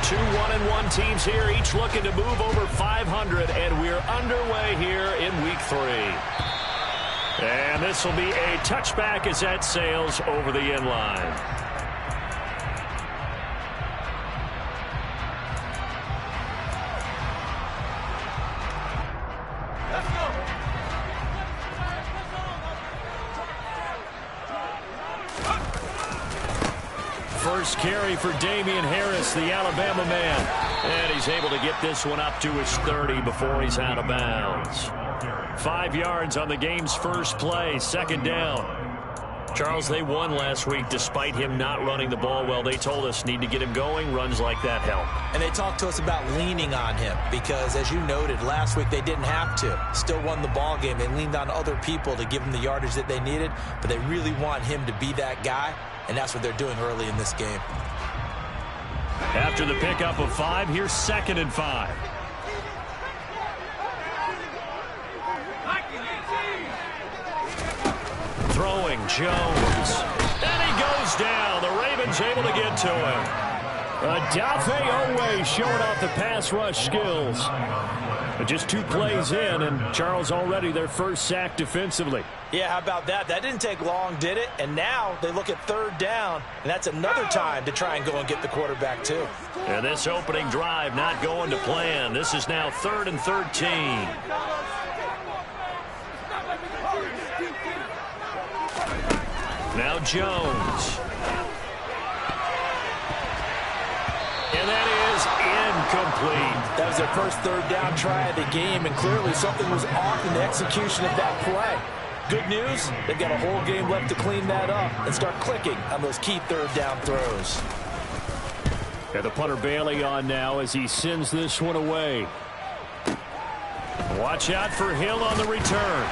Two 1-1 teams here, each looking to move over 500, and we're underway here in Week 3. And this will be a touchback as that sails over the end line. First carry for Damian Harris, the Alabama man. And he's able to get this one up to his 30 before he's out of bounds. 5 yards on the game's first play, second down. Charles, they won last week despite him not running the ball well. They told us need to get him going. Runs like that help. And they talked to us about leaning on him because, as you noted, last week they didn't have to. Still won the ball game. They leaned on other people to give them the yardage that they needed, but they really want him to be that guy, and that's what they're doing early in this game. After the pickup of 5, here's 2nd and 5. Throwing Jones. And he goes down. The Ravens able to get to him. Adafe Owe showing off the pass rush skills. But just 2 plays in, and Charles already their first sack defensively. Yeah, how about that? That didn't take long, did it? And now they look at 3rd down, and that's another time to try and go and get the quarterback too. And this opening drive not going to plan. This is now 3rd and 13. Now Jones. And that is incomplete. That was their first 3rd down try of the game, and clearly something was off in the execution of that play. Good news, they've got a whole game left to clean that up and start clicking on those key 3rd down throws. And the punter Bailey on now as he sends this one away. Watch out for Hill on the return.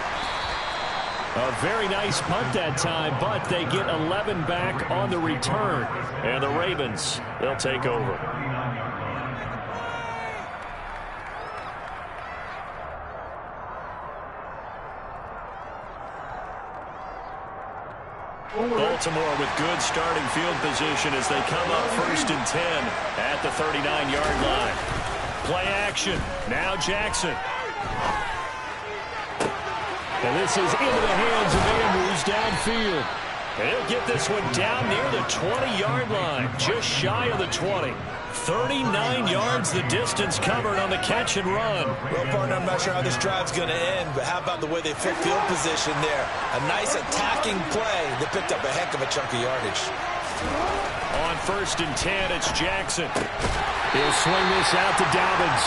A very nice punt that time, but they get 11 back on the return. And the Ravens, they'll take over. Baltimore with good starting field position as they come up 1st and 10 at the 39-yard line. Play action. Now Jackson. And this is into the hands of Andrews downfield. And he'll get this one down near the 20-yard line, just shy of the 20. 39 yards the distance covered on the catch and run. Well, partner, I'm not sure how this drive's going to end, but how about the way they flip field position there? A nice attacking play that picked up a heck of a chunk of yardage. On 1st and 10, it's Jackson. He'll swing this out to Dobbins.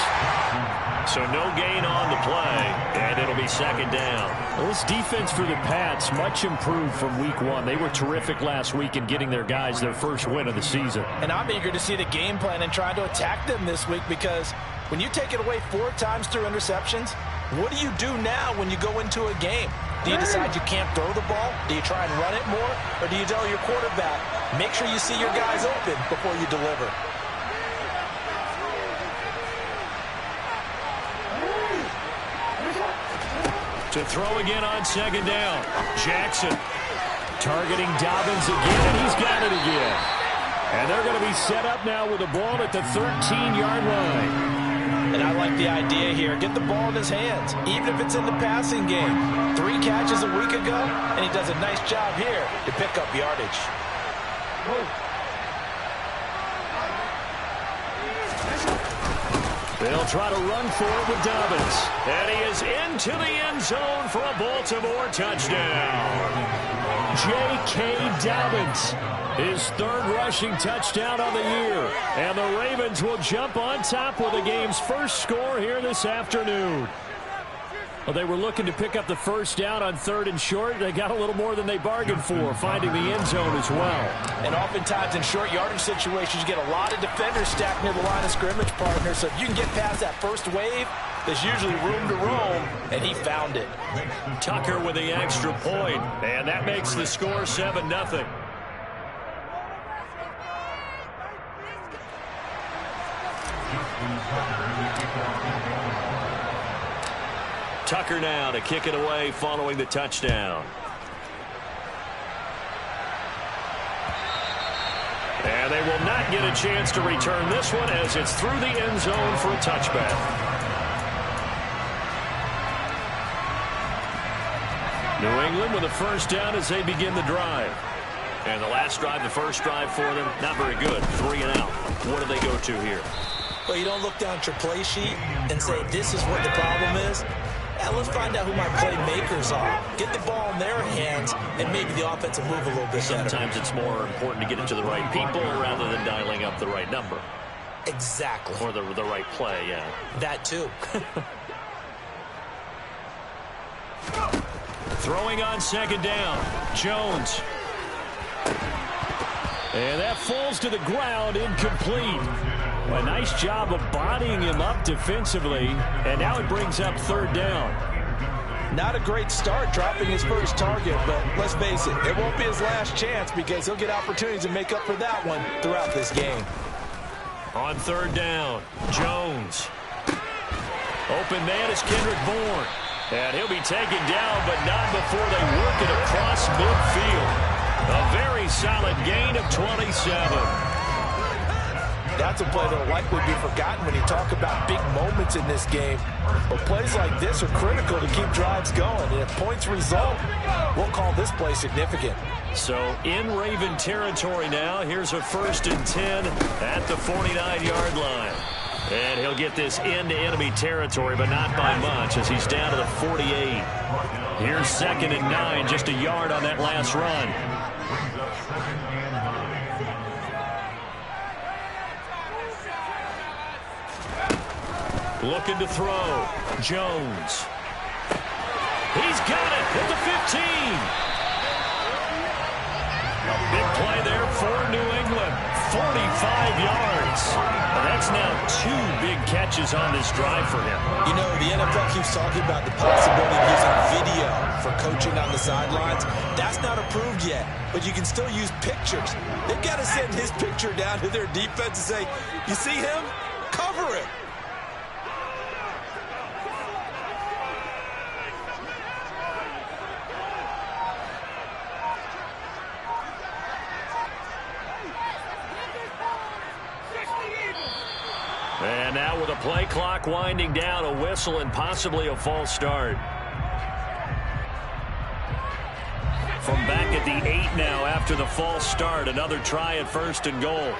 So no gain on the play, and it'll be 2nd down. Well, this defense for the Pats, much improved from Week 1. They were terrific last week in getting their guys their first win of the season. And I'm eager to see the game plan and try to attack them this week because when you take it away 4 times through interceptions, what do you do now when you go into a game? Do you decide you can't throw the ball? Do you try and run it more? Or do you tell your quarterback, make sure you see your guys open before you deliver? To throw again on 2nd down. Jackson targeting Dobbins again, and he's got it again. And they're going to be set up now with the ball at the 13-yard line. And I like the idea here. Get the ball in his hands, even if it's in the passing game. 3 catches a week ago, and he does a nice job here to pick up yardage. They'll try to run for it with Dobbins. And he is into the end zone for a Baltimore touchdown. J.K. Dobbins, his 3rd rushing touchdown on the year. And the Ravens will jump on top with the game's first score here this afternoon. Well, they were looking to pick up the 1st down on 3rd and short. They got a little more than they bargained for, finding the end zone as well. And oftentimes in short yardage situations, you get a lot of defenders stacked near the line of scrimmage, partner. So if you can get past that first wave, there's usually room to roam, and he found it. Tucker with the extra point, and that makes the score 7-0. Tucker now to kick it away following the touchdown. And they will not get a chance to return this one as it's through the end zone for a touchback. New England with a first down as they begin the drive. And the last drive, the first drive for them, not very good. 3 and out. What do they go to here? Well, you don't look down at your play sheet and say, this is what the problem is. Yeah, let's find out who my playmakers are. Get the ball in their hands and maybe the offensive move a little bit better. Sometimes it's more important to get it to the right people rather than dialing up the right number. Exactly. Or the right play, yeah. That too. Throwing on second down. Jones. And that falls to the ground, incomplete. A nice job of bodying him up defensively, and now it brings up third down. Not a great start dropping his first target, but let's face it, it won't be his last chance because he'll get opportunities to make up for that one throughout this game. On third down, Jones. Open man is Kendrick Bourne. And he'll be taken down, but not before they work it across midfield. A very solid gain of 27. That's a play that will likely be forgotten when you talk about big moments in this game. But plays like this are critical to keep drives going. And if points result, we'll call this play significant. So in Raven territory now, here's a 1st and 10 at the 49-yard line. And he'll get this into enemy territory, but not by much as he's down to the 48. Here's 2nd and 9, just a yard on that last run. Looking to throw. Jones. He's got it at the 15. A big play there for New England. 45 yards. And that's now 2 big catches on this drive for him. You know, the NFL keeps talking about the possibility of using video for coaching on the sidelines. That's not approved yet, but you can still use pictures. They've got to send his picture down to their defense and say, you see him? Cover it. And now with a play clock winding down, a whistle and possibly a false start. From back at the 8 now after the false start, another try at 1st and goal.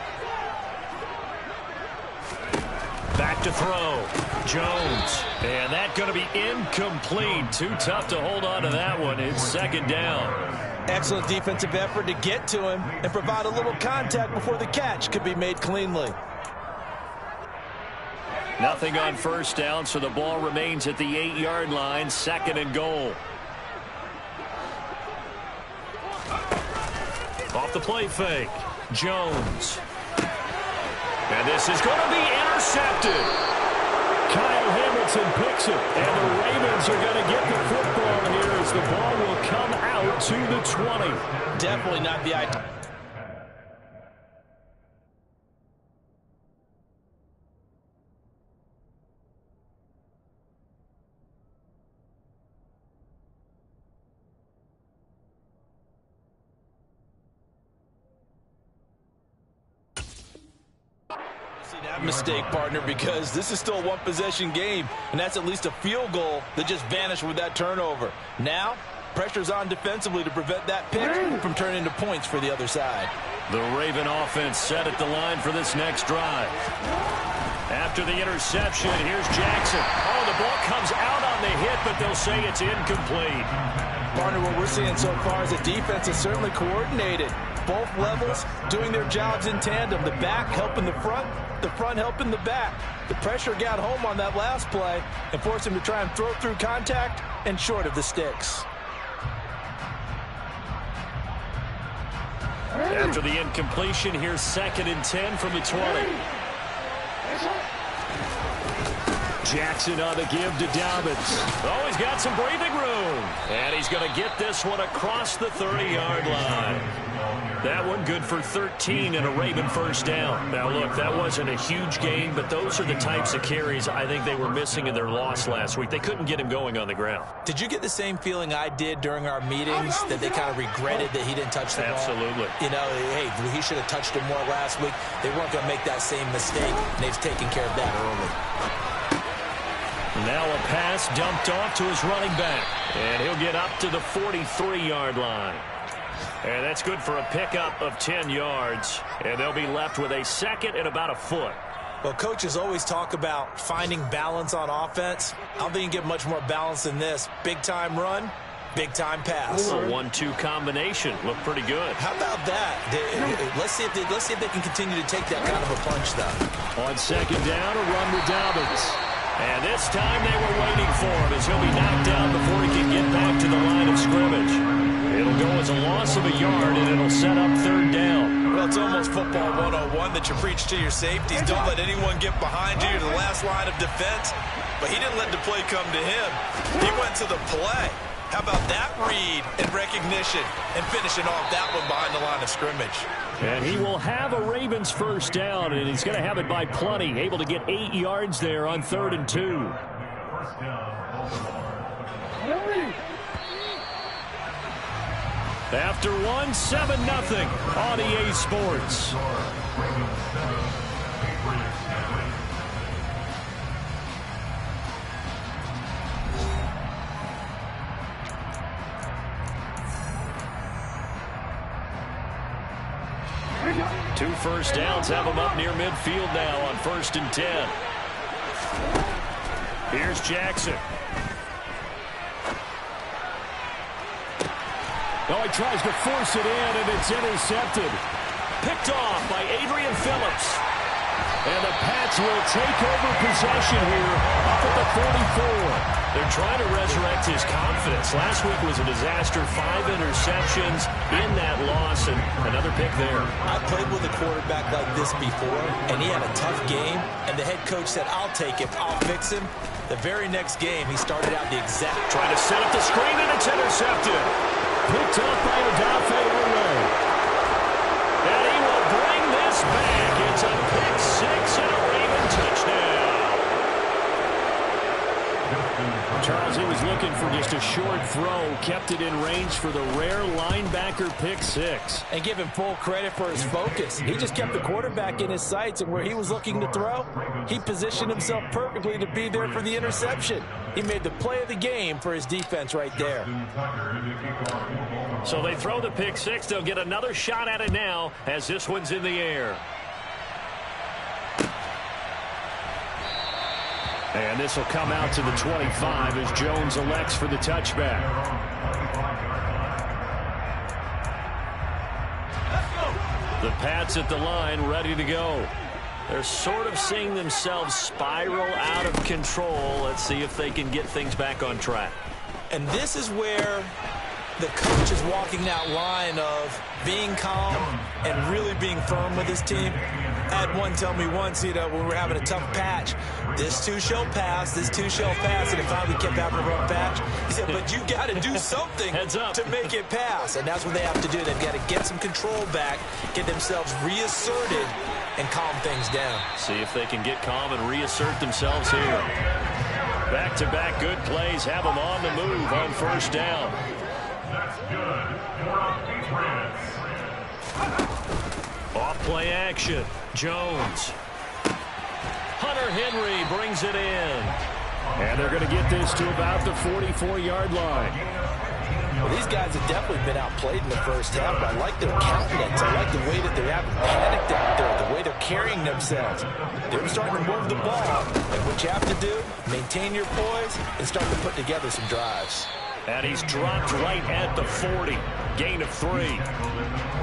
Back to throw. Jones. And that's going to be incomplete. Too tough to hold on to that one. It's 2nd down. Excellent defensive effort to get to him and provide a little contact before the catch could be made cleanly. Nothing on 1st down, so the ball remains at the 8-yard line, 2nd and goal. Off the play fake. Jones. And this is going to be intercepted. Kyle Hamilton picks it, and the Ravens are going to get the football here as the ball will come out to the 20. Definitely not the idea. Mistake, partner, because this is still a one-possession game, and that's at least a field goal that just vanished with that turnover. Now, pressure's on defensively to prevent that pick from turning into points for the other side. The Raven offense set at the line for this next drive. After the interception, here's Jackson. Oh, the ball comes out on the hit, but they'll say it's incomplete. Partner, what we're seeing so far is the defense is certainly coordinated. Both levels doing their jobs in tandem. The back helping the front helping the back. The pressure got home on that last play and forced him to try and throw through contact and short of the sticks. After the incompletion, here's 2nd and 10 from the 20. Jackson on the give to Dobbins. Oh, he's got some breathing room. And he's going to get this one across the 30-yard line. That one good for 13 and a Raven first down. Now, look, that wasn't a huge gain, but those are the types of carries I think they were missing in their loss last week. They couldn't get him going on the ground. Did you get the same feeling I did during our meetings, that they kind of regretted that he didn't touch the ball? Absolutely. You know, hey, he should have touched it more last week. They weren't going to make that same mistake, and they've taken care of that early. Now a pass dumped off to his running back, and he'll get up to the 43-yard line. And that's good for a pickup of 10 yards. And they'll be left with a second and about a foot. Well, coaches always talk about finding balance on offense. I don't think you can get much more balance than this. Big-time run, big-time pass. A 1-2 combination. Looked pretty good. How about that? Let's see if they can continue to take that kind of a punch, though. On second down, a run with Dobbins. And this time they were waiting for him as he'll be knocked down before he can get back to the line of scrimmage. It'll go as a loss of a yard, and it'll set up third down. Well, it's almost football 101 that you preach to your safeties. Don't let anyone get behind you. You're the last line of defense. But he didn't let the play come to him. He went to the play. How about that read and recognition and finishing off that one behind the line of scrimmage? And he will have a Ravens first down, and he's going to have it by plenty. Able to get 8 yards there on 3rd and 2. After one, 7-0 on EA Sports. Two first downs have him up near midfield now on 1st and 10. Here's Jackson. Oh, he tries to force it in, and it's intercepted. Picked off by Adrian Phillips. And the Pats will take over possession here up at the 44. They're trying to resurrect his confidence. Last week was a disaster. 5 interceptions in that loss, and another pick there. I played with a quarterback like this before, and he had a tough game, and the head coach said, I'll take him, I'll fix him. The very next game, he started out the exact... Trying to set up the screen, and it's intercepted. Picked up by Odafe Oweh. And he will bring this back. It's a pick 6 and a Raven touchdown. Charles, he was looking for just a short throw, kept it in range for the rare linebacker pick 6. And give him full credit for his focus. He just kept the quarterback in his sights, and where he was looking to throw, he positioned himself perfectly to be there for the interception. He made the play of the game for his defense right there. So they throw the pick 6. They'll get another shot at it now as this one's in the air. And this will come out to the 25 as Jones elects for the touchback. The Pats at the line, ready to go. They're sort of seeing themselves spiral out of control. Let's see if they can get things back on track. And this is where the coach is walking that line of being calm and really being firm with his team. I had one tell me once, when we were having a tough patch, this too shall pass, this too shall pass, and it finally kept having a rough patch. He said, but you got to do something to make it pass, and that's what they have to do. They've got to get some control back, get themselves reasserted, and calm things down. See if they can get calm and reassert themselves here. Back-to-back good plays have them on the move on first down. That's good for our Patriots. Off play action. Jones. Hunter Henry brings it in. And they're going to get this to about the 44-yard line. Well, these guys have definitely been outplayed in the first half, but I like their countenance. I like the way that they haven't panicked out there, the way they're carrying themselves. They're starting to move the ball. And what you have to do, maintain your poise and start to put together some drives. And he's dropped right at the 40. Gain of 3.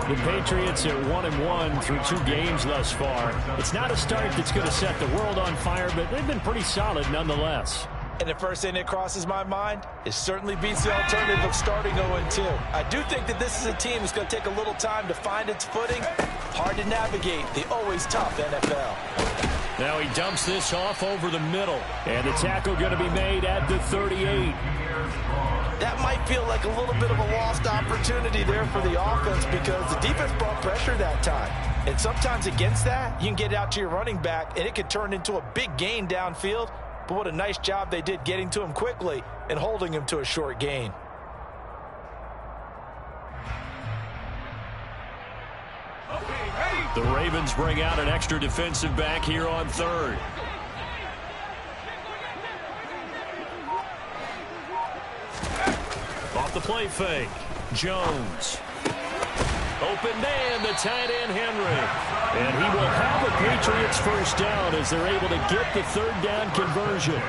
The Patriots are 1-1 through 2 games thus far. It's not a start that's going to set the world on fire, but they've been pretty solid nonetheless. And the first thing that crosses my mind is certainly beats the alternative of starting 0-2. I do think that this is a team that's going to take a little time to find its footing. Hard to navigate the always tough NFL. Now he dumps this off over the middle. And the tackle going to be made at the 38. that might feel like a little bit of a lost opportunity there for the offense because the defense brought pressure that time. And sometimes against that, you can get out to your running back, and it could turn into a big gain downfield. But what a nice job they did getting to him quickly and holding him to a short gain. The Ravens bring out an extra defensive back here on third. Off the play fake. Jones. Open man, the tight end Henry. And he will have a Patriots first down as they're able to get the third down conversion.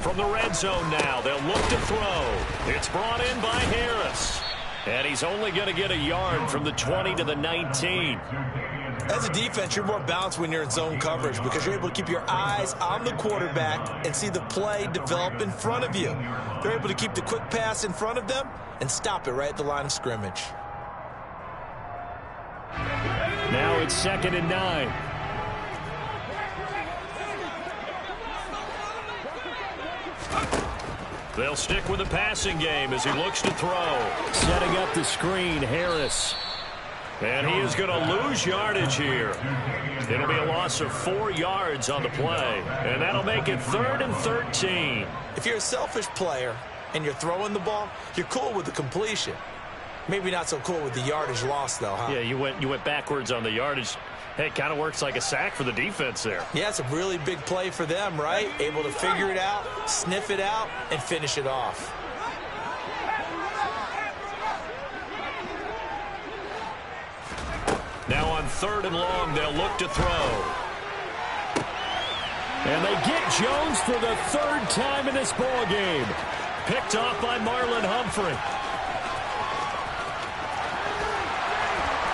From the red zone now, they'll look to throw. It's brought in by Harris. And he's only going to get a yard from the 20 to the 19. As a defense, you're more balanced when you're in zone coverage because you're able to keep your eyes on the quarterback and see the play develop in front of you. They're able to keep the quick pass in front of them and stop it right at the line of scrimmage. Now it's 2nd and 9. They'll stick with the passing game as he looks to throw. Setting up the screen, Harris. And he is going to lose yardage here. It'll be a loss of 4 yards on the play. And that'll make it 3rd and 13. If you're a selfish player and you're throwing the ball, you're cool with the completion. Maybe not so cool with the yardage loss, though, huh? Yeah, you went backwards on the yardage. Hey, it kind of works like a sack for the defense there. Yeah, it's a really big play for them, right? Able to figure it out, sniff it out, and finish it off. Now on 3rd and long, they'll look to throw. And they get Jones for the 3rd time in this ball game. Picked off by Marlon Humphrey.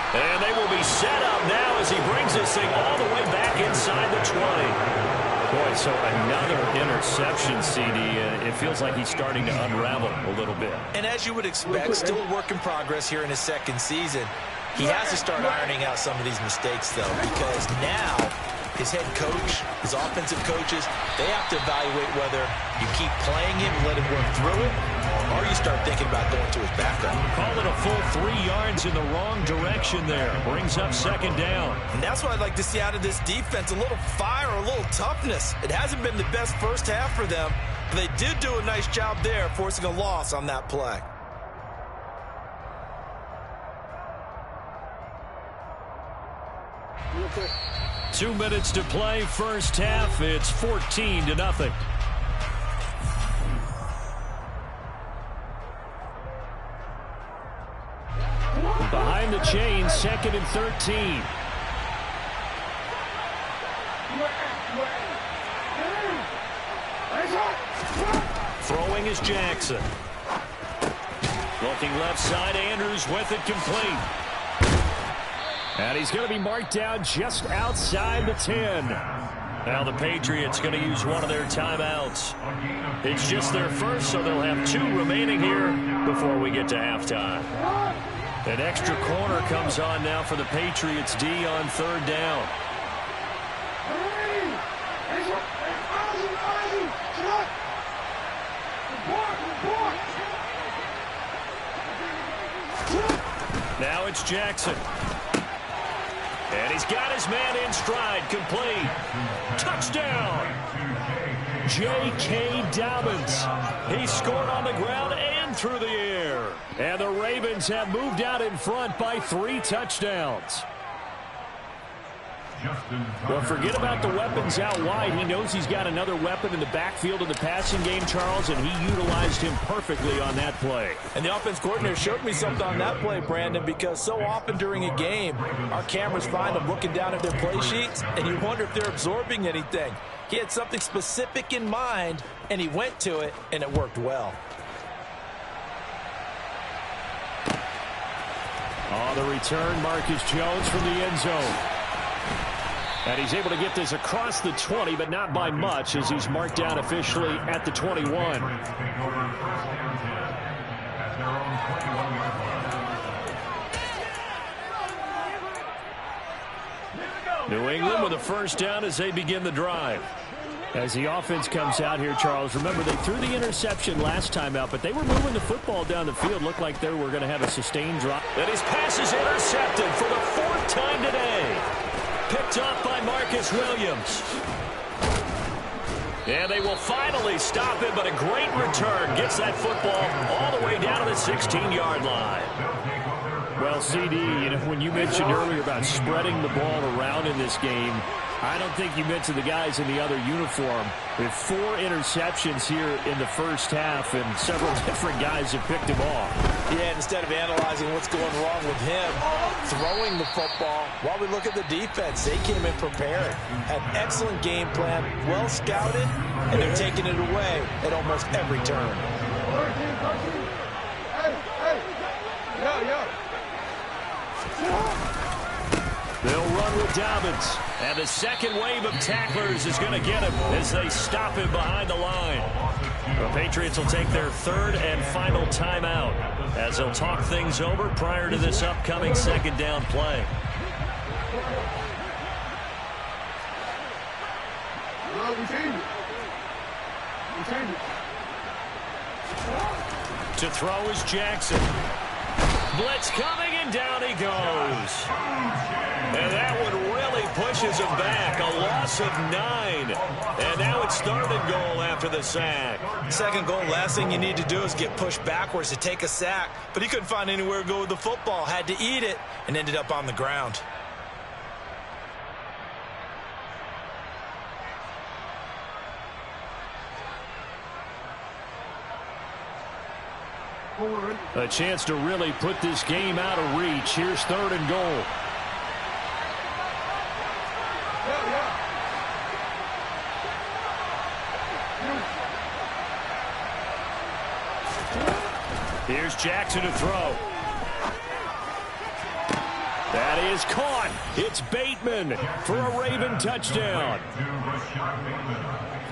And they will be set up now as he brings this thing all the way back inside the 20. Boy, so another interception, CD. It feels like he's starting to unravel a little bit. And as you would expect, still a work in progress here in his 2nd season. He has to start ironing out some of these mistakes, though, because now his head coach, his offensive coaches, they have to evaluate whether you keep playing him and let him work through it, or you start thinking about going to his backup. Call it a full 3 yards in the wrong direction there. Brings up 2nd down. And that's what I'd like to see out of this defense, a little fire, a little toughness. It hasn't been the best first half for them, but they did do a nice job there, forcing a loss on that play. Okay. 2 minutes to play, first half. It's 14-0. Behind the chains, 2nd and 13. Throwing is Jackson. Looking left side, Andrews with it complete. And he's going to be marked down just outside the 10. Now the Patriots going to use one of their timeouts. It's just their first, so they'll have 2 remaining here before we get to halftime. An extra corner comes on now for the Patriots D on 3rd down. Now it's Jackson. And he's got his man in stride, complete. Touchdown! J.K. Dobbins. He scored on the ground and through the air. And the Ravens have moved out in front by 3 touchdowns. Well, forget about the weapons out wide. He knows he's got another weapon in the backfield of the passing game, Charles, and he utilized him perfectly on that play. And the offense coordinator showed me something on that play, Brandon, because so often during a game, our cameras find them looking down at their play sheets, and you wonder if they're absorbing anything. He had something specific in mind, and he went to it, and it worked well. Oh, the return, Marcus Jones from the end zone. And he's able to get this across the 20, but not by much, as he's marked down officially at the 21. New England with a first down as they begin the drive. As the offense comes out here, Charles, remember they threw the interception last time out, but they were moving the football down the field. Looked like they were going to have a sustained drop. And his pass is intercepted for the 4th time today. Picked up by Marcus Williams. And they will finally stop him, but a great return. Gets that football all the way down to the 16-yard line. Well, CD, when you mentioned earlier about spreading the ball around in this game, I don't think you mentioned the guys in the other uniform. We have 4 interceptions here in the first half, and several different guys have picked him off. Yeah, instead of analyzing what's going wrong with him, throwing the football, while we look at the defense, they came in prepared. Had excellent game plan, well scouted, and they're taking it away at almost every turn. They'll run with Dobbins. And the second wave of tacklers is going to get him as they stop him behind the line. The Patriots will take their 3rd and final timeout as they'll talk things over prior to this upcoming second down play. To throw is Jackson. Blitz coming, and down he goes. And that one really pushes him back. A loss of 9. And now it's 3rd and goal after the sack. Second goal, last thing you need to do is get pushed backwards to take a sack. But he couldn't find anywhere to go with the football. Had to eat it and ended up on the ground. A chance to really put this game out of reach. Here's 3rd and goal. Here's Jackson to throw. That is caught. It's Bateman for a Raven touchdown.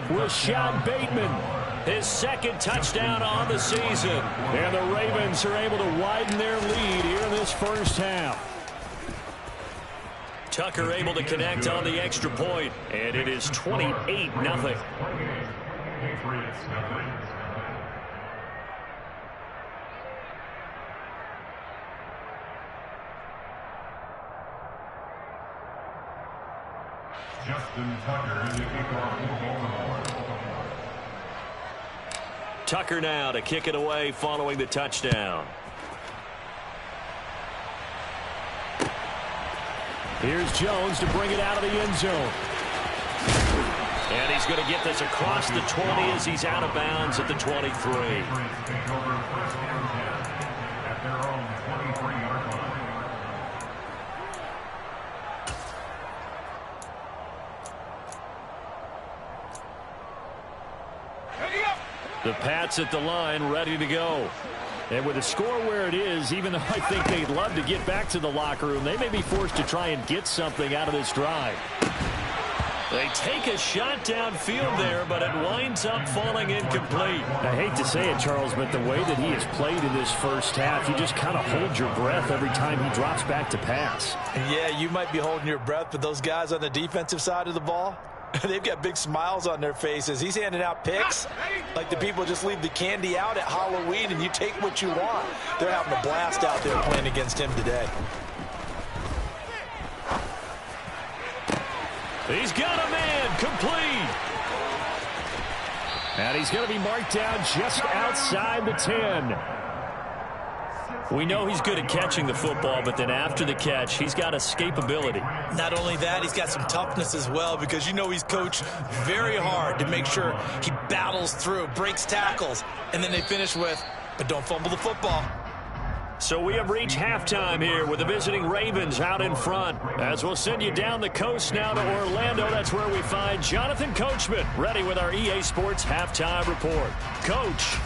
Rashad Bateman, his 2nd touchdown on the season. And the Ravens are able to widen their lead here in this first half. Tucker able to connect on the extra point. And it is 28-0. Justin Tucker, the kickoff for Baltimore. Tucker now to kick it away following the touchdown. Here's Jones to bring it out of the end zone. And he's going to get this across the 20 as he's out of bounds at the 23. At their own 23-yard line. The Pats at the line, ready to go. And with the score where it is, even though I think they'd love to get back to the locker room, they may be forced to try and get something out of this drive. They take a shot downfield there, but it winds up falling incomplete. I hate to say it, Charles, but the way that he has played in this first half, you just kind of hold your breath every time he drops back to pass. Yeah, you might be holding your breath, but those guys on the defensive side of the ball, they've got big smiles on their faces. He's handing out picks like the people just leave the candy out at Halloween and you take what you want. They're having a blast out there playing against him today. He's got a man complete. And he's going to be marked down just outside the 10. We know he's good at catching the football, but then after the catch, he's got escapability. Not only that, he's got some toughness as well, because you know he's coached very hard to make sure he battles through, breaks tackles, and then they finish with, but don't fumble the football. So we have reached halftime here with the visiting Ravens out in front. As we'll send you down the coast now to Orlando, that's where we find Jonathan Coachman ready with our EA Sports Halftime Report. Coach.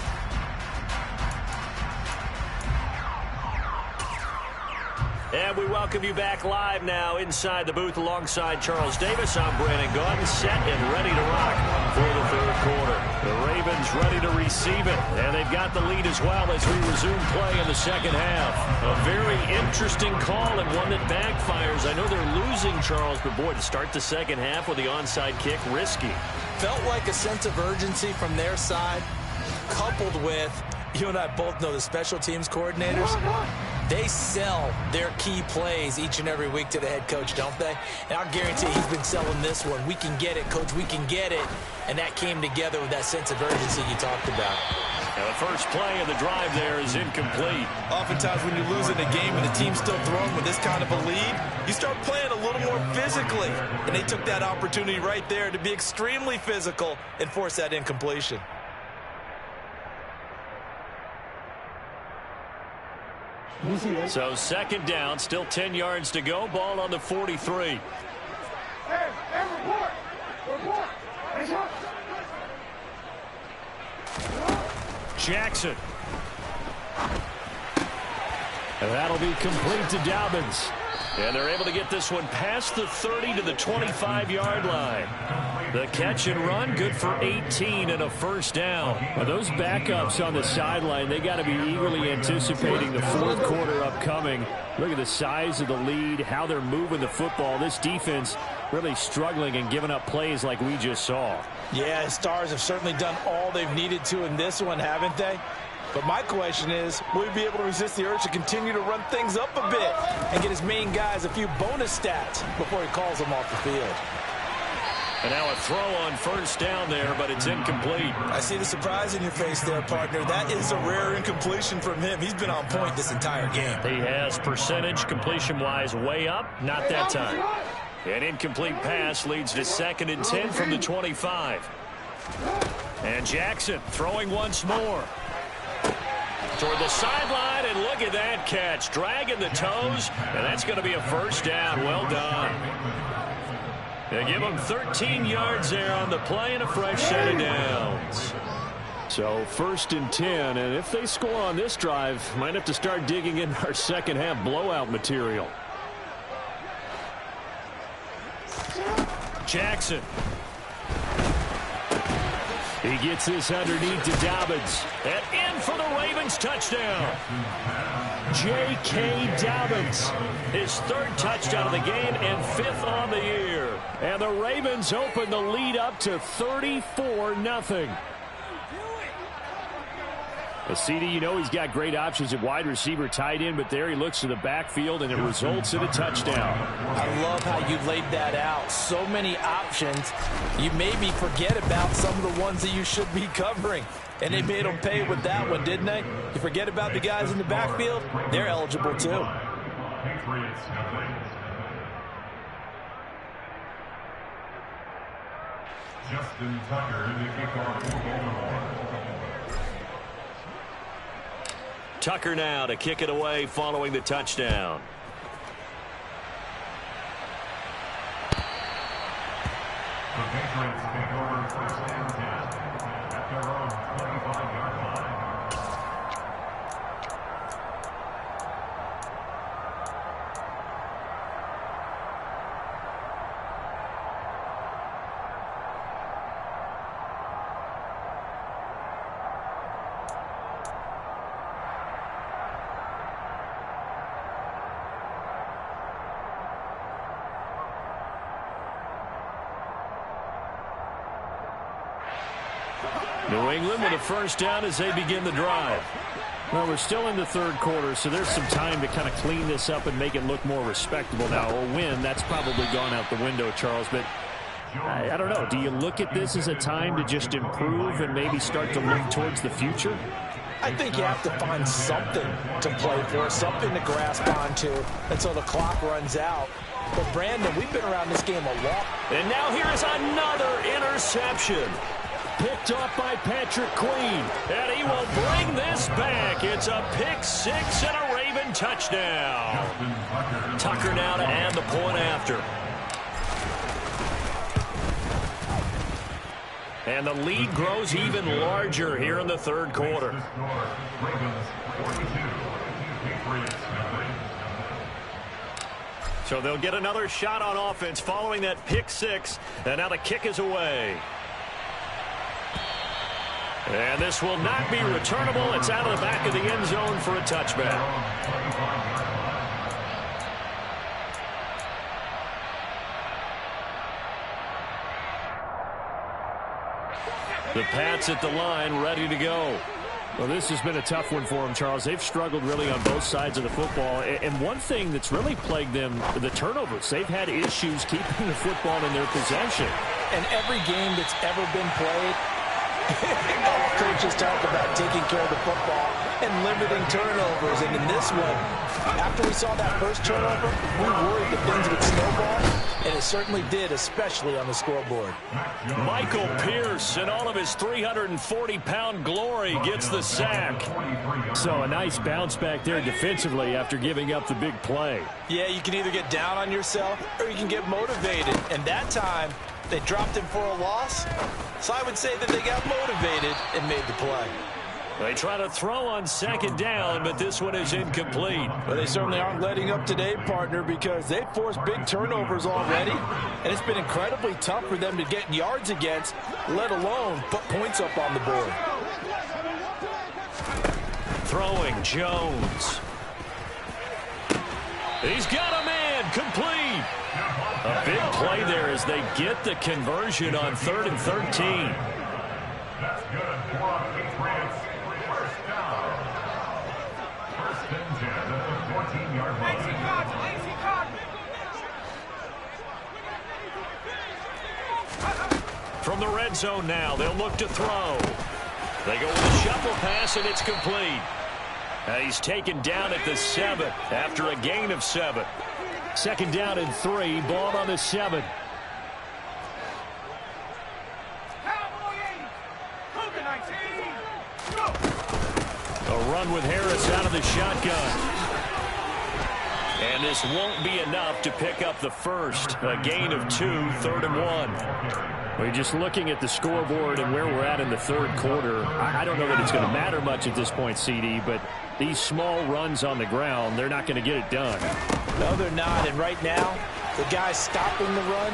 And we welcome you back live now inside the booth alongside Charles Davis. I'm Brandon Gaudin, set and ready to rock for the third quarter. The Ravens Ravens ready to receive it. And they've got the lead as well as we resume play in the second half. A very interesting call and one that backfires. I know they're losing, Charles, but boy, to start the second half with the onside kick, risky. Felt like a sense of urgency from their side, coupled with, you and I both know the special teams coordinators, they sell their key plays each and every week to the head coach, don't they? And I'll guarantee he's been selling this one. We can get it, coach, we can get it. And that came together with that sense of urgency you talked about. And the first play of the drive there is incomplete. Oftentimes when you're losing a game and the team's still throwing with this kind of a lead, you start playing a little more physically. And they took that opportunity right there to be extremely physical and force that incompletion. So second down, still 10 yards to go. Ball on the 43. Jackson. And that'll be complete to Dobbins. And they're able to get this one past the 30 to the 25-yard line. The catch and run, good for 18 and a first down. Well, those backups on the sideline, they got to be eagerly anticipating the fourth quarter upcoming. Look at the size of the lead, how they're moving the football. This defense really struggling and giving up plays like we just saw. Yeah, Stars have certainly done all they've needed to in this one, haven't they? But my question is, will he be able to resist the urge to continue to run things up a bit and get his main guys a few bonus stats before he calls them off the field? And now a throw on first down there, but it's incomplete. I see the surprise in your face there, partner. That is a rare incompletion from him. He's been on point this entire game. He has percentage completion-wise way up, not that time. An incomplete pass leads to 2nd and 10 from the 25. And Jackson throwing once more. Toward the sideline, and look at that catch. Dragging the toes, and that's going to be a first down. Well done. They give him 13 yards there on the play and a fresh set of downs. So 1st and 10, and if they score on this drive, might have to start digging in our second half blowout material. Jackson. He gets this underneath to Dobbins. And in for the Ravens touchdown. J.K. Dobbins. His 3rd touchdown of the game and 5th on the year. And the Ravens open the lead up to 34-0. CD, you know he's got great options at wide receiver, tight end, but there he looks to the backfield, and it results in a touchdown. I love how you laid that out. So many options. You maybe forget about some of the ones that you should be covering. And they made them pay with that one, didn't they? You forget about the guys in the backfield, they're eligible too. Patriots. Justin Tucker in the kickoff for Baltimore. Tucker now to kick it away following the touchdown. The Patriots take over 1st and 10 at their own 25-yard line. New England with a first down as they begin the drive. Well, we're still in the 3rd quarter, so there's some time to kind of clean this up and make it look more respectable. Now, a win, that's probably gone out the window, Charles, but I don't know. Do you look at this as a time to just improve and maybe start to look towards the future? I think you have to find something to play for, something to grasp onto until the clock runs out. But, Brandon, we've been around this game a lot. And now here is another interception. Picked off by Patrick Queen, and he will bring this back. It's a pick 6 and a Raven touchdown. Tucker now to add the point after. And the lead grows even larger here in the 3rd quarter. So they'll get another shot on offense following that pick 6, and now the kick is away. And this will not be returnable. It's out of the back of the end zone for a touchback. The Pats at the line, ready to go. Well, this has been a tough one for them, Charles. They've struggled really on both sides of the football. And one thing that's really plagued them, the turnovers. They've had issues keeping the football in their possession. And every game that's ever been played, all coaches talk about taking care of the football and limiting turnovers. And in this one, after we saw that first turnover, we worried that things would snowball, and it certainly did, especially on the scoreboard. Michael Pierce, in all of his 340-pound glory, gets the sack. So a nice bounce back there defensively after giving up the big play. Yeah, you can either get down on yourself or you can get motivated. And that time, they dropped him for a loss. So I would say that they got motivated and made the play. They try to throw on second down, but this one is incomplete. But they certainly aren't letting up today, partner, because they've forced big turnovers already. And it's been incredibly tough for them to get yards against, let alone put points up on the board. Throwing Jones. He's got a man, complete. A big play there as they get the conversion on 3rd and 13. That's good for the Patriots. First down. First and 10 at the 14-yard line. From the red zone now, they'll look to throw. They go with a shuffle pass, and it's complete. He's taken down at the 7 after a gain of 7. 2nd down and 3, ball on the 7. A run with Harris out of the shotgun. And this won't be enough to pick up the first. A gain of 2, 3rd and 1. We're just looking at the scoreboard and where we're at in the third quarter. I don't know that it's going to matter much at this point, CD, but these small runs on the ground, they're not going to get it done. No, they're not. And right now, the guys stopping the run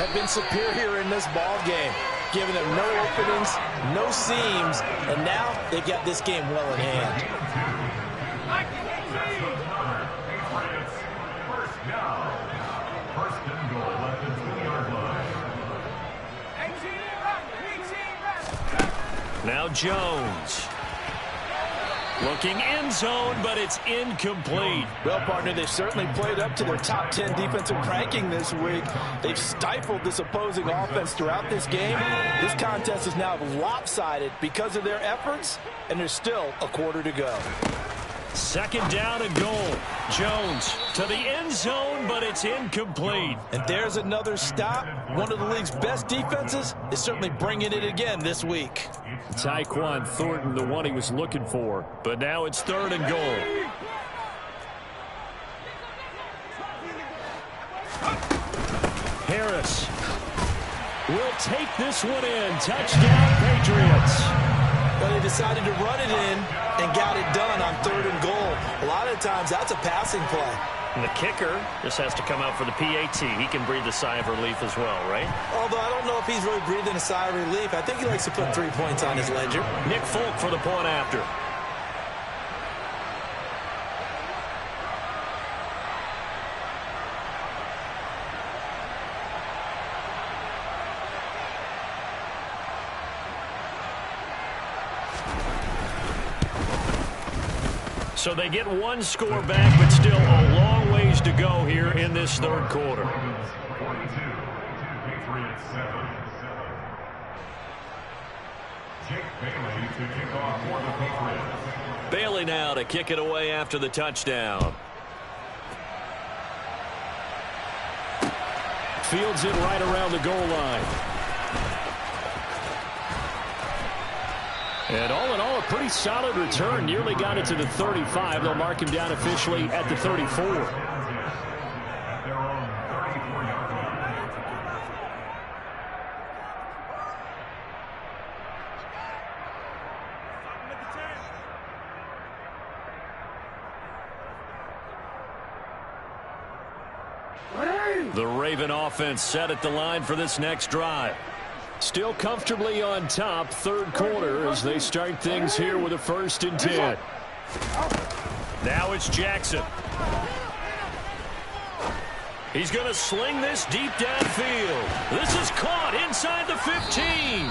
have been superior in this ball game, giving them no openings, no seams, and now they've got this game well in hand. First down. First and goal at the 2-yard line. Now Jones. Looking end zone, but it's incomplete. Well, partner, they've certainly played up to their top 10 defensive ranking this week. They've stifled this opposing offense throughout this game. This contest is now lopsided because of their efforts, and there's still a quarter to go. 2nd down and goal. Jones to the end zone, but it's incomplete. And there's another stop. One of the league's best defenses is certainly bringing it again this week. Tyquan Thornton, the one he was looking for. But now it's 3rd and goal. Harris will take this one in. Touchdown, Patriots. But they decided to run it in and got it done on 3rd and goal. A lot of times that's a passing play. And the kicker just has to come out for the PAT. He can breathe a sigh of relief as well, right? Although I don't know if he's really breathing a sigh of relief. I think he likes to put 3 points on his ledger. Nick Folk for the point after. So they get one score back, but still a long ways to go here in this third quarter. 42, Patriots 7. Jake Bailey to kick off for the Patriots. Bailey now to kick it away after the touchdown. Fields it right around the goal line. And all in all, a pretty solid return. Nearly got it to the 35. They'll mark him down officially at the 34. At their own 34-yard line. The Raven offense set at the line for this next drive. Still comfortably on top, third quarter, as they start things here with a 1st and 10. Now it's Jackson. He's going to sling this deep downfield. This is caught inside the 15.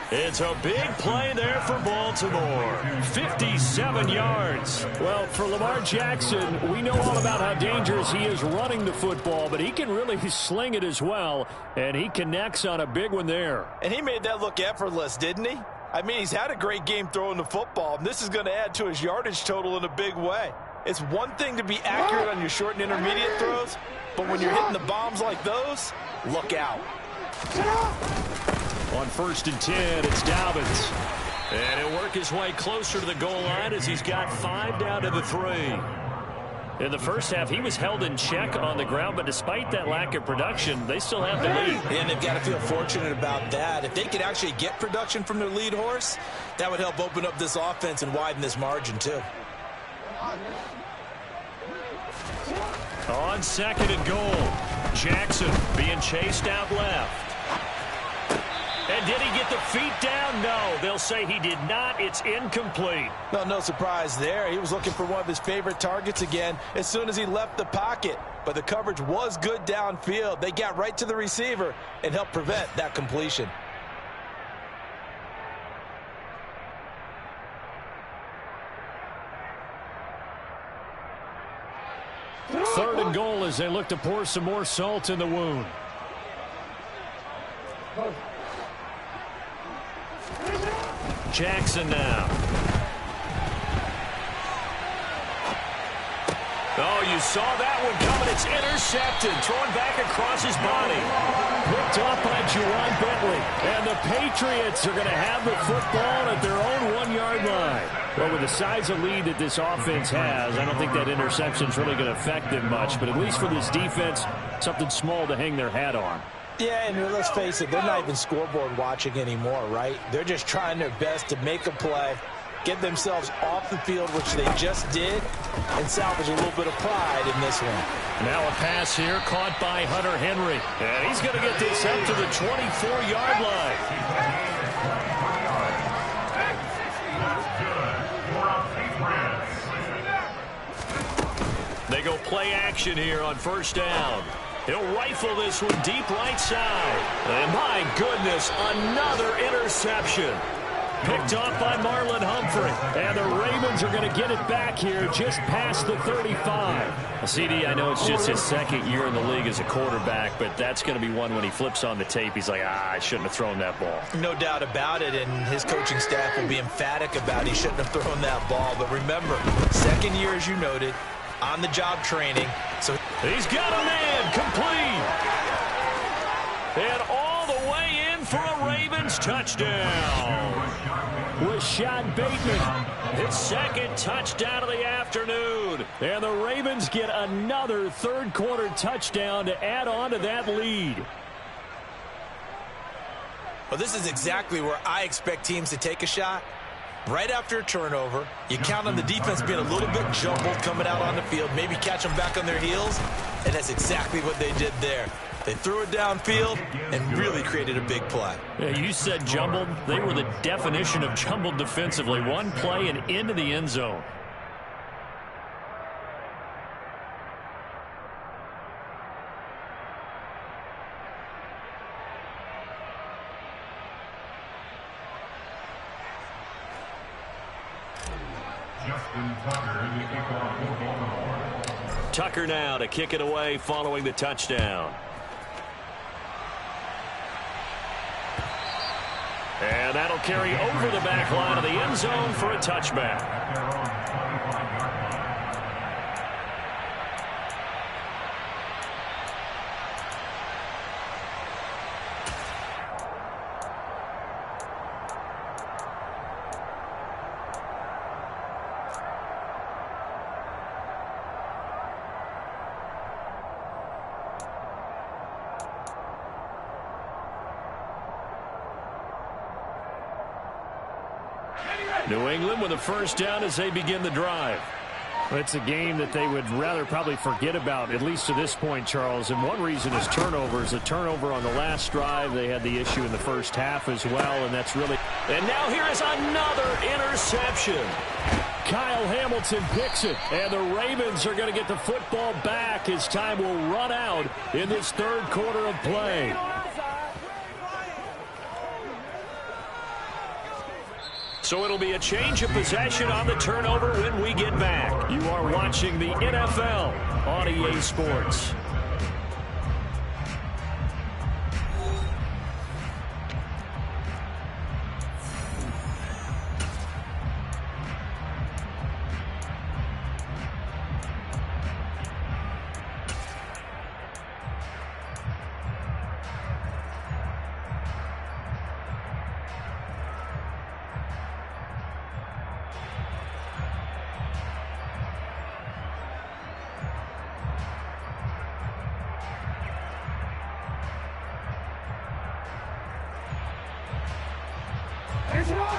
It's a big play there for Baltimore. 57 yards. Well, for Lamar Jackson, we know all about how dangerous he is running the football, but he can really sling it as well, and he connects on a big one there. And he made that look effortless, didn't he? I mean, he's had a great game throwing the football, and this is going to add to his yardage total in a big way. It's one thing to be accurate on your short and intermediate throws, but when you're hitting the bombs like those, look out. On 1st and 10, it's Dobbins. And he'll work his way closer to the goal line as he's got 5 down to the 3. In the first half, he was held in check on the ground, but despite that lack of production, they still have the lead. And they've got to feel fortunate about that. If they could actually get production from their lead horse, that would help open up this offense and widen this margin too. On 2nd and goal, Jackson being chased out left. And did he get the feet down? No, they'll say he did not. It's incomplete. No surprise there. He was looking for one of his favorite targets again as soon as he left the pocket. But the coverage was good downfield. They got right to the receiver and helped prevent that completion. Third and goal as they look to pour some more salt in the wound. Jackson now. Oh, you saw that one coming. It's intercepted. Thrown back across his body. Picked off by Juwan Bentley. And the Patriots are going to have the football at their own 1-yard line. Well, with the size of lead that this offense has, I don't think that interception is really going to affect them much. But at least for this defense, something small to hang their hat on. Yeah, and let's face it, they're not even scoreboard watching anymore, right? They're just trying their best to make a play, get themselves off the field, which they just did, and salvage a little bit of pride in this one. Now a pass here caught by Hunter Henry. And he's going to get this up to the 24-yard line. They go play action here on 1st down. He'll rifle this one deep right side. And my goodness, another interception. Picked off by Marlon Humphrey. And the Ravens are going to get it back here just past the 35. CD, I know it's just his 2nd year in the league as a quarterback, but that's going to be one when he flips on the tape. He's like, I shouldn't have thrown that ball. No doubt about it, and his coaching staff will be emphatic about he shouldn't have thrown that ball. But remember, 2nd year, as you noted, on-the-job training. So he's got a man complete. And all the way in for a Ravens touchdown. Rashad Bateman, his 2nd touchdown of the afternoon. And the Ravens get another third-quarter touchdown to add on to that lead. Well, this is exactly where I expect teams to take a shot. Right after a turnover, you count on the defense being a little bit jumbled coming out on the field, maybe catch them back on their heels, and that's exactly what they did there. They threw it downfield and really created a big play. Yeah, you said jumbled. They were the definition of jumbled defensively. One play and into the end zone. Tucker now to kick it away following the touchdown. And that'll carry over the back line of the end zone for a touchback. New England with a first down as they begin the drive. It's a game that they would rather probably forget about, at least to this point, Charles. And one reason is turnovers. A turnover on the last drive. They had the issue in the first half as well, and that's really... And now here is another interception. Kyle Hamilton picks it, and the Ravens are going to get the football back as time will run out in this third quarter of play. So it'll be a change of possession on the turnover when we get back. You are watching the NFL on EA Sports.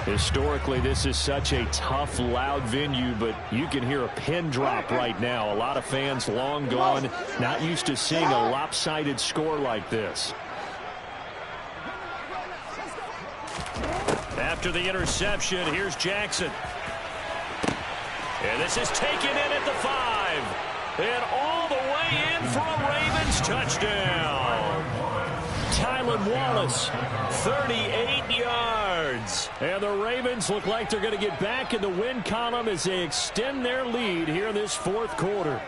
Historically, this is such a tough, loud venue, but you can hear a pin drop right now. A lot of fans long gone, not used to seeing a lopsided score like this. After the interception, here's Jackson. And this is taken in at the 5. And all the way in for a Ravens touchdown. Tylan Wallace, 38 yards. And the Ravens look like they're going to get back in the win column as they extend their lead here in this fourth quarter.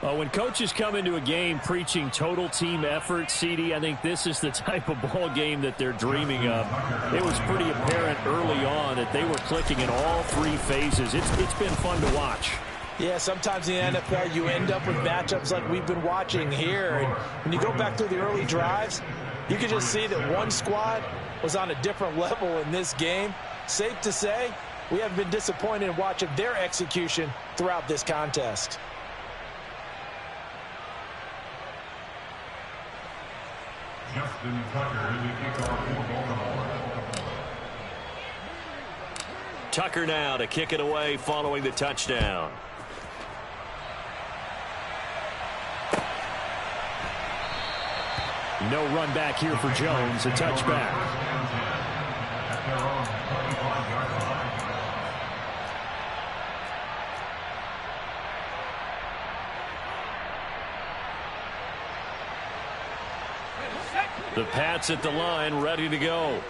When coaches come into a game preaching total team effort, CD, I think this is the type of ball game that they're dreaming of. It was pretty apparent early on that they were clicking in all three phases. It's been fun to watch. Yeah, sometimes in the NFL you end up with matchups like we've been watching here. And when you go back through the early drives, you can just see that one squad was on a different level in this game. Safe to say, we haven't been disappointed in watching their execution throughout this contest. Justin Tucker, the kickoff for Baltimore. Tucker now to kick it away following the touchdown. No run back here for Jones. A touchback. At their own 25-yard line. The Pats at the line, ready to go.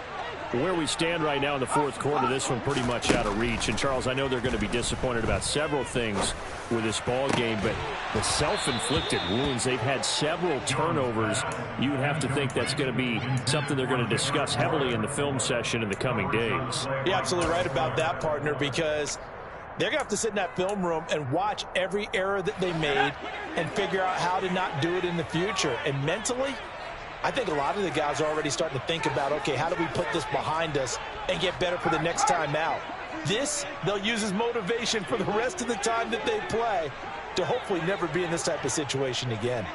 Where we stand right now in the fourth quarter, this one pretty much out of reach. And, Charles, I know they're going to be disappointed about several things with this ball game, but the self-inflicted wounds, they've had several turnovers. You would have to think that's going to be something they're going to discuss heavily in the film session in the coming days. You're absolutely right about that, partner, because they're going to have to sit in that film room and watch every error that they made and figure out how to not do it in the future. And mentally, I think a lot of the guys are already starting to think about, okay, how do we put this behind us and get better for the next time out? This, they'll use as motivation for the rest of the time that they play to hopefully never be in this type of situation again.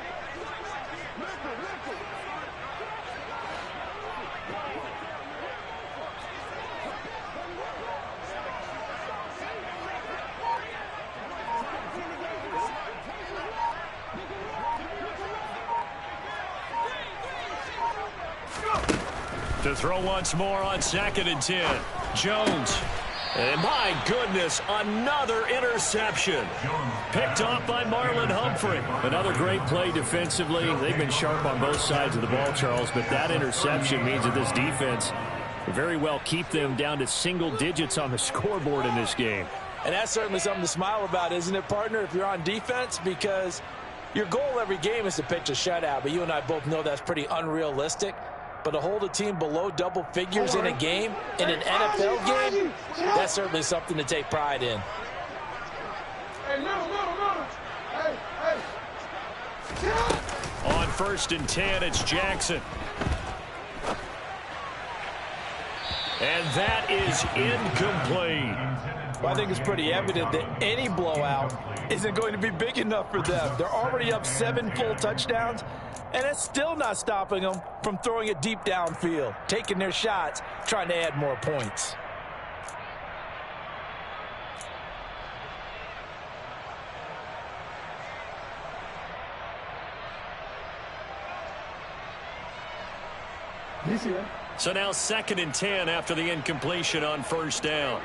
To throw once more on 2nd and 10. Jones. And my goodness, another interception. Picked off by Marlon Humphrey. Another great play defensively. They've been sharp on both sides of the ball, Charles, but that interception means that this defense very well keep them down to single digits on the scoreboard in this game. And that's certainly something to smile about, isn't it, partner, if you're on defense? Because your goal every game is to pitch a shutout, but you and I both know that's pretty unrealistic. But to hold a team below double figures in a game, in an NFL game, that's certainly something to take pride in. On 1st and 10, it's Jackson. And that is incomplete. Well, I think it's pretty evident that any blowout isn't going to be big enough for them. They're already up 7 full touchdowns, and it's still not stopping them from throwing it deep downfield, taking their shots, trying to add more points. So now 2nd and 10 after the incompletion on 1st down.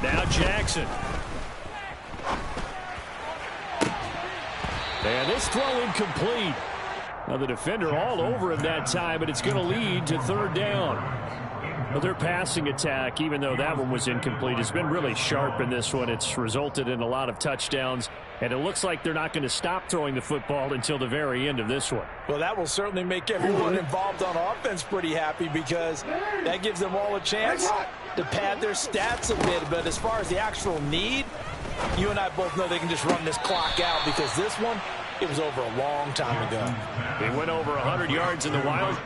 Now Jackson. And this throw incomplete. Now the defender all over him that time, but it's going to lead to 3rd down. But their passing attack, even though that one was incomplete, has been really sharp in this one. It's resulted in a lot of touchdowns, and it looks like they're not going to stop throwing the football until the very end of this one. Well, that will certainly make everyone involved on offense pretty happy, because that gives them all a chance to pad their stats a bit. But as far as the actual need, you and I both know they can just run this clock out, because this one, it was over a long time ago. He went over 100 yards in the wild.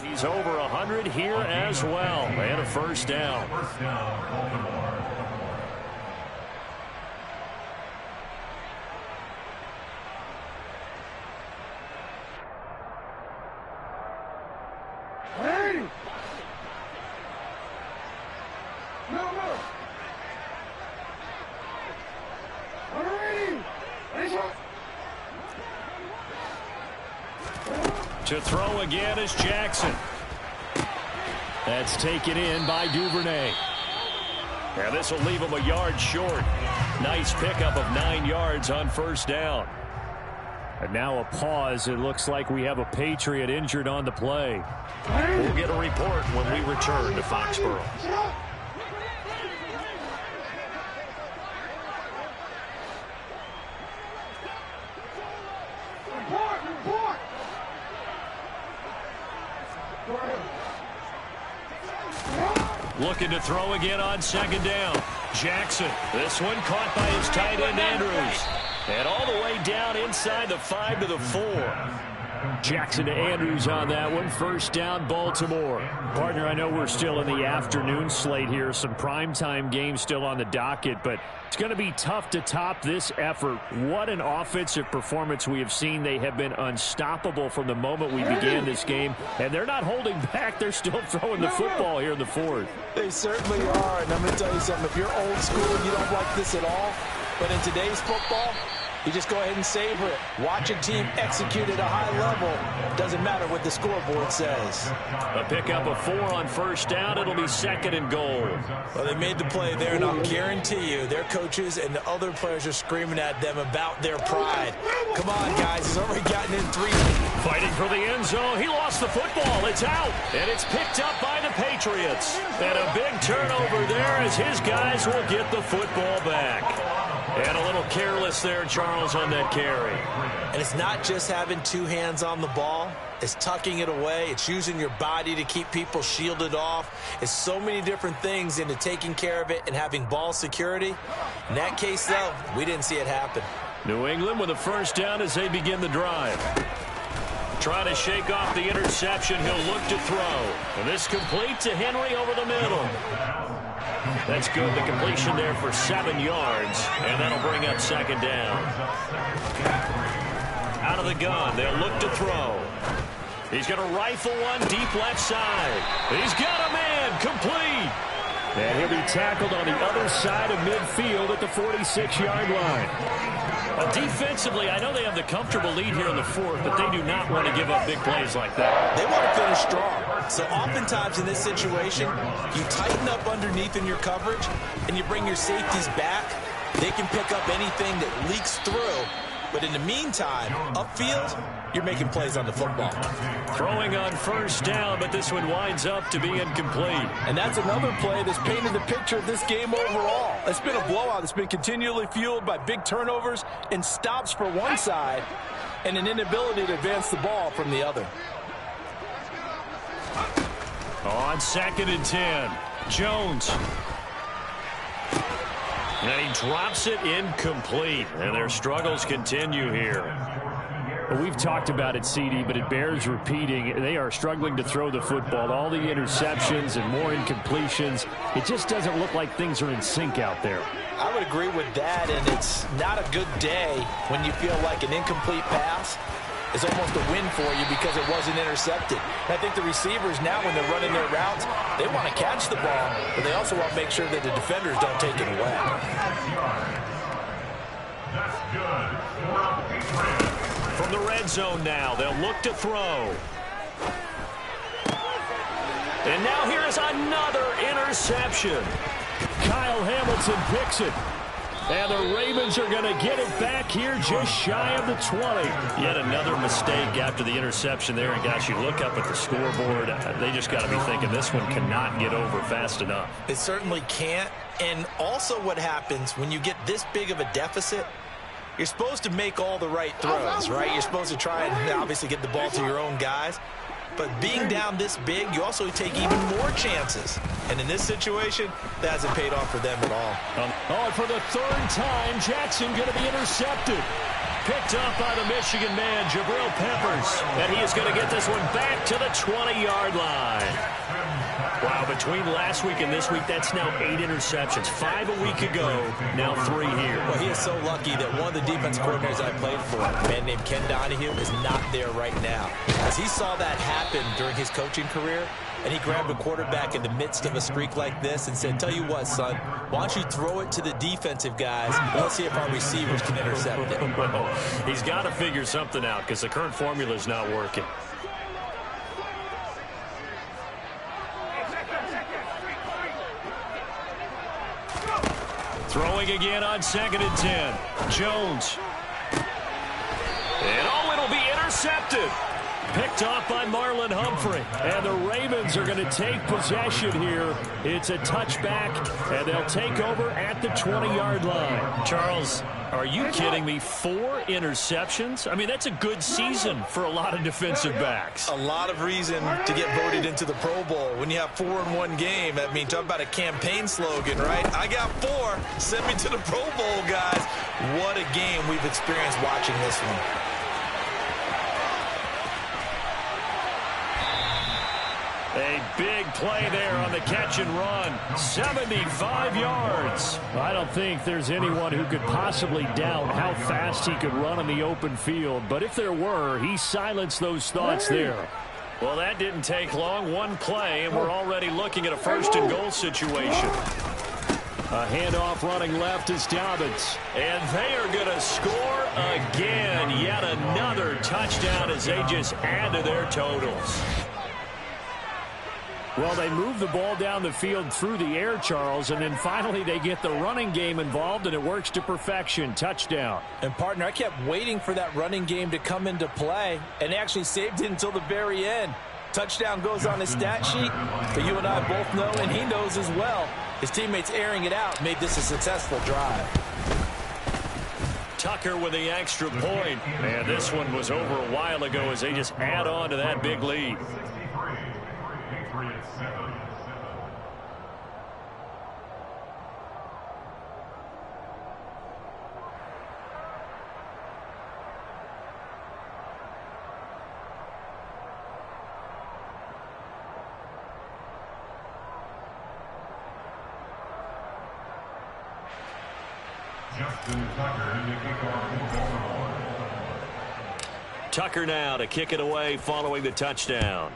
He's over 100 here as well. And a 1st down. Baltimore. To throw again is Jackson. That's taken in by Duvernay. And this will leave him a yard short. Nice pickup of 9 yards on 1st down. And now a pause. It looks like we have a Patriot injured on the play. We'll get a report when we return to Foxborough. Looking to throw again on 2nd down. Jackson. This one caught by his tight end, Andrews. And all the way down inside the 5 to the 4. Jackson to Andrews on that one. 1st down, Baltimore. Partner, I know we're still in the afternoon slate here. Some primetime games still on the docket, but it's going to be tough to top this effort. What an offensive performance we have seen. They have been unstoppable from the moment we began this game, and they're not holding back. They're still throwing the football here in the 4th. They certainly are, and I'm going to tell you something. If you're old school, you don't like this at all, but in today's football, you just go ahead and savor it. Watch a team execute at a high level. Doesn't matter what the scoreboard says. A pickup of 4 on 1st down. It'll be 2nd and goal. Well, they made the play there, and I'll guarantee you their coaches and the other players are screaming at them about their pride. Come on, guys. He's already gotten in 3. Fighting for the end zone. He lost the football. It's out. And it's picked up by the Patriots. And a big turnover there as his guys will get the football back. And a little careless there, Charles, on that carry. And it's not just having 2 hands on the ball. It's tucking it away. It's using your body to keep people shielded off. It's so many different things into taking care of it and having ball security. In that case, though, we didn't see it happen. New England with a 1st down as they begin the drive. Trying to shake off the interception. He'll look to throw. And this complete to Henry over the middle. That's good. The completion there for 7 yards. And that'll bring up 2nd down. Out of the gun. They'll look to throw. He's going to rifle one deep left side. He's got a man. Complete. And he'll be tackled on the other side of midfield at the 46-yard line. Defensively, I know they have the comfortable lead here in the 4th, but they do not want to give up big plays like that. They want to finish strong. So oftentimes in this situation, you tighten up underneath in your coverage, and you bring your safeties back. They can pick up anything that leaks through. But in the meantime, upfield, you're making plays on the football. Throwing on 1st down, but this one winds up to be incomplete. And that's another play that's painted the picture of this game overall. It's been a blowout. It's been continually fueled by big turnovers and stops for one side and an inability to advance the ball from the other. On 2nd and 10, Jones. And he drops it incomplete. And their struggles continue here. Well, we've talked about it, CD, but it bears repeating. They are struggling to throw the football. All the interceptions and more incompletions. It just doesn't look like things are in sync out there. I would agree with that, and it's not a good day when you feel like an incomplete pass is almost a win for you because it wasn't intercepted. And I think the receivers now, when they're running their routes, they want to catch the ball, but they also want to make sure that the defenders don't take it away. That's good. From the red zone now, they'll look to throw. And now here is another interception. Kyle Hamilton picks it. And the Ravens are going to get it back here just shy of the 20. Yet another mistake after the interception there. And, gosh, you look up at the scoreboard. They just got to be thinking this one cannot get over fast enough. It certainly can't. And also what happens when you get this big of a deficit, you're supposed to make all the right throws, right? You're supposed to try and obviously get the ball to your own guys. But being down this big, you also take even more chances. And in this situation, that hasn't paid off for them at all. And for the third time, Jackson going to be intercepted. Picked up by the Michigan man, Jabril Peppers. And he is going to get this one back to the 20-yard line. Wow, between last week and this week, that's now 8 interceptions. 5 a week ago, now 3 here. Well, he is so lucky that one of the defense coordinators I played for, a man named Ken Donahue, is not there right now. As he saw that happen during his coaching career, and he grabbed a quarterback in the midst of a streak like this and said, tell you what, son, why don't you throw it to the defensive guys, and let's see if our receivers can intercept it. Well, he's got to figure something out because the current formula is not working. Throwing again on 2nd and 10. Jones. And it'll be intercepted. Picked off by Marlon Humphrey. And the Ravens are going to take possession here. It's a touchback, and they'll take over at the 20-yard line. Charles, are you kidding me? 4 interceptions? I mean, that's a good season for a lot of defensive backs. A lot of reason to get voted into the Pro Bowl. When you have 4 in one game, I mean, talk about a campaign slogan, right? I got 4. Send me to the Pro Bowl, guys. What a game we've experienced watching this one. A big play there on the catch and run. 75 yards. I don't think there's anyone who could possibly doubt how fast he could run on the open field. But if there were, he silenced those thoughts there. Well, that didn't take long. One play, and we're already looking at a 1st and goal situation. A handoff running left is Dobbins. And they are going to score again. Yet another touchdown as they just add to their totals. Well, they move the ball down the field through the air, Charles, and then finally they get the running game involved, and it works to perfection. Touchdown. And, partner, I kept waiting for that running game to come into play, and they actually saved it until the very end. Touchdown goes on his stat sheet, but you and I both know, and he knows as well, his teammates airing it out made this a successful drive. Tucker with the extra point. And this one was over a while ago as they just add on to that big lead. Patriots 7. Justin Tucker to kick off for Baltimore. Tucker now to kick it away following the touchdown.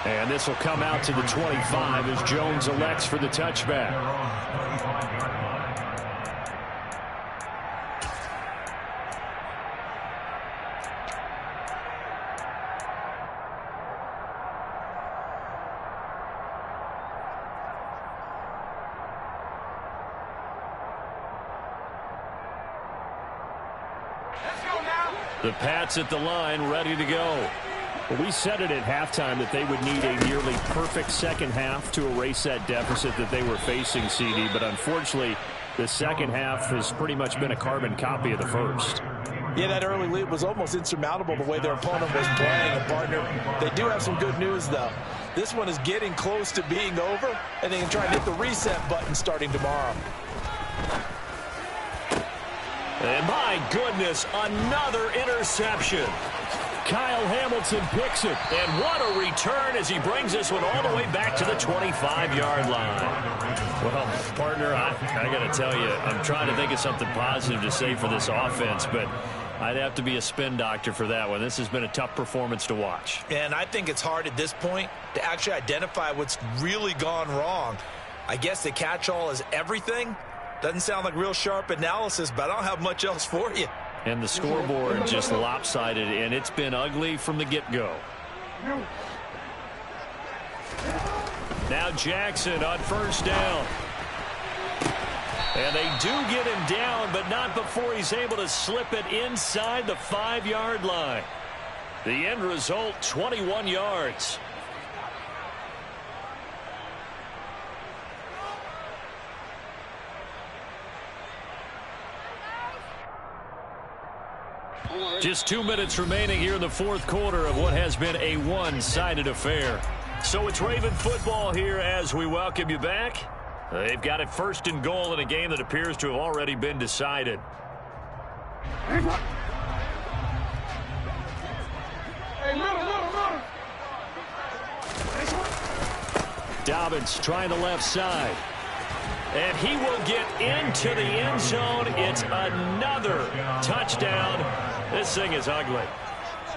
And this will come out to the 25 as Jones elects for the touchback. The Pats at the line, ready to go. Well, we said it at halftime that they would need a nearly perfect second half to erase that deficit that they were facing, CD. But unfortunately, the second half has pretty much been a carbon copy of the first. Yeah, that early lead was almost insurmountable the way their opponent was playing. And, partner, they do have some good news, though. This one is getting close to being over, and they can try and hit the reset button starting tomorrow. And my goodness, another interception. Kyle Hamilton picks it. And what a return as he brings this one all the way back to the 25-yard line. Well, partner, I got to tell you, I'm trying to think of something positive to say for this offense, but I'd have to be a spin doctor for that one. This has been a tough performance to watch. And I think it's hard at this point to actually identify what's really gone wrong. I guess the catch-all is everything. Doesn't sound like real sharp analysis, but I don't have much else for you. And the scoreboard just lopsided, and it's been ugly from the get-go. Now Jackson on first down. And they do get him down, but not before he's able to slip it inside the 5-yard line. The end result, 21 yards. Just 2 minutes remaining here in the fourth quarter of what has been a one-sided affair. So it's Raven football here as we welcome you back. They've got it first and goal in a game that appears to have already been decided. Dobbins trying the left side. And he will get into the end zone. It's another touchdown. This thing is ugly.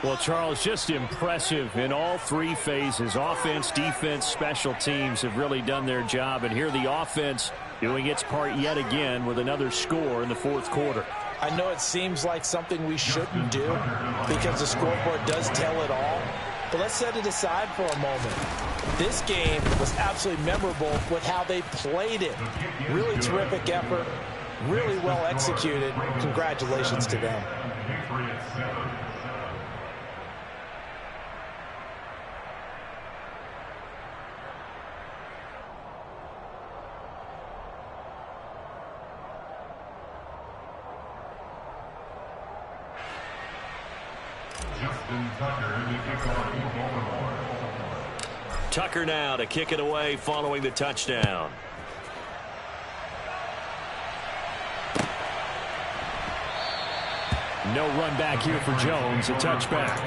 Well, Charles, just impressive in all three phases. Offense, defense, special teams have really done their job. And here the offense doing its part yet again with another score in the fourth quarter. I know it seems like something we shouldn't do because the scoreboard does tell it all. But let's set it aside for a moment. This game was absolutely memorable with how they played it. Really terrific effort, really well executed. Congratulations to them. Tucker now to kick it away following the touchdown. No run back here for Jones, a touchback.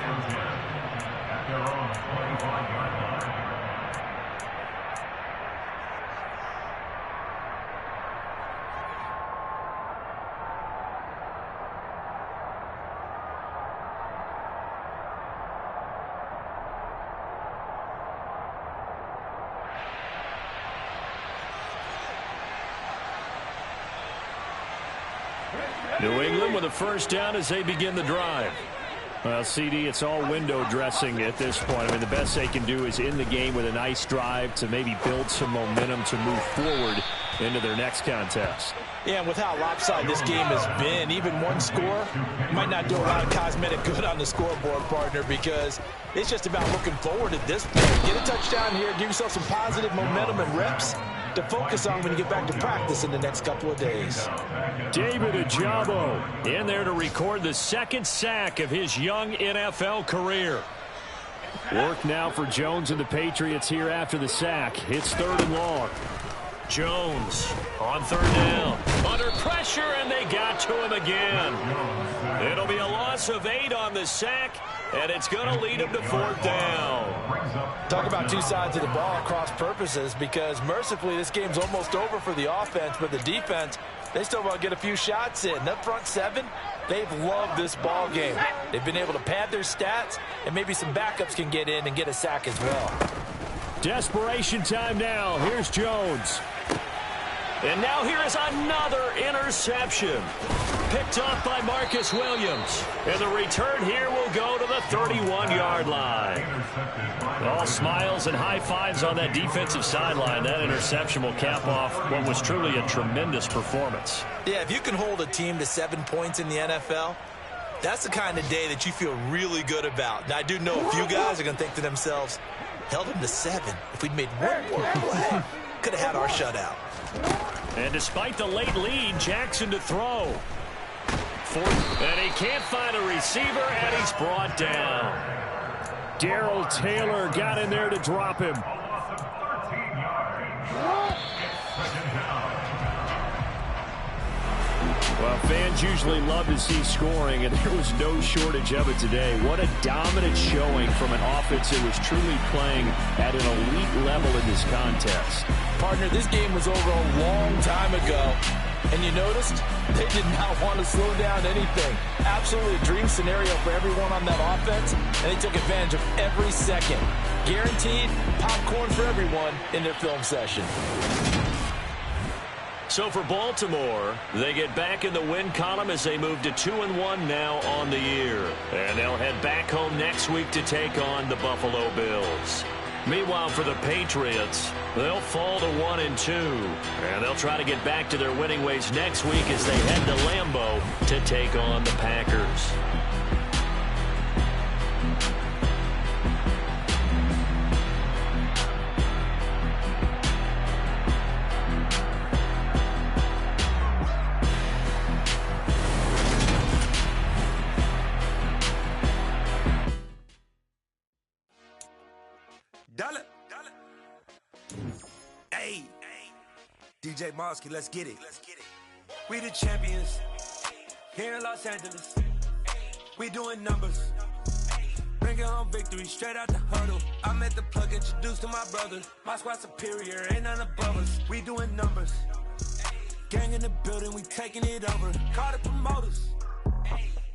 New England with a first down as they begin the drive. Well, CD, it's all window dressing at this point. I mean, the best they can do is in the game with a nice drive to maybe build some momentum to move forward into their next contest. Yeah, and with how lopsided this game has been, even one score might not do a lot of cosmetic good on the scoreboard, partner, because it's just about looking forward at this point. Get a touchdown here, give yourself some positive momentum and reps to focus on when you get back to practice in the next couple of days. David Ojabo in there to record the second sack of his young NFL career. Work now for Jones and the Patriots here after the sack. It's third and long. Jones on third down. Under pressure, and they got to him again. It'll be a loss of 8 on the sack, and it's going to lead him to fourth down. Talk about two sides of the ball at cross purposes, because mercifully this game's almost over for the offense, but the defense, they still want to get a few shots in. That front seven, they've loved this ball game. They've been able to pad their stats, and maybe some backups can get in and get a sack as well. Desperation time now. Here's Jones. And now here is another interception. Picked off by Marcus Williams. And the return here will go to the 31-yard line. All smiles and high fives on that defensive sideline. That interception will cap off what was truly a tremendous performance. Yeah, if you can hold a team to 7 points in the NFL, that's the kind of day that you feel really good about. Now, I do know a few guys are going to think to themselves, held them to 7. If we'd made one more play, could have had our shutout. And despite the late lead, Jackson to throw. And he can't find a receiver, and he's brought down. Darrell Taylor got in there to drop him. Well, fans usually love to see scoring, and there was no shortage of it today. What a dominant showing from an offense that was truly playing at an elite level in this contest. Partner, this game was over a long time ago. And you noticed they did not want to slow down anything. Absolutely a dream scenario for everyone on that offense, and they took advantage of every second. Guaranteed popcorn for everyone in their film session. So for Baltimore, they get back in the win column as they move to 2-1 now on the year. And they'll head back home next week to take on the Buffalo Bills. Meanwhile, for the Patriots, they'll fall to 1-2. And they'll try to get back to their winning ways next week as they head to Lambeau to take on the Packers. Hey, DJ Mosky, let's get it. We the champions here in Los Angeles. We doing numbers. Bringing home victory straight out the huddle. I met the plug, introduced to my brother. My squad superior, ain't none above us. We doing numbers. Gang in the building, we taking it over. Call the promoters.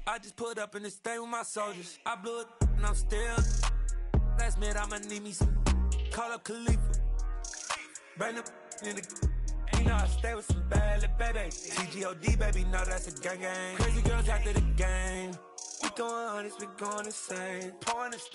I just put up in this thing with my soldiers. I blew it and I'm still. Last minute I'ma need me some. Call up Khalifa. Bring them in the. You know I stay with some bad little baby. CGOD baby, no that's a gang gang. Crazy girls after the game. We going honest, we going insane. Pouring this.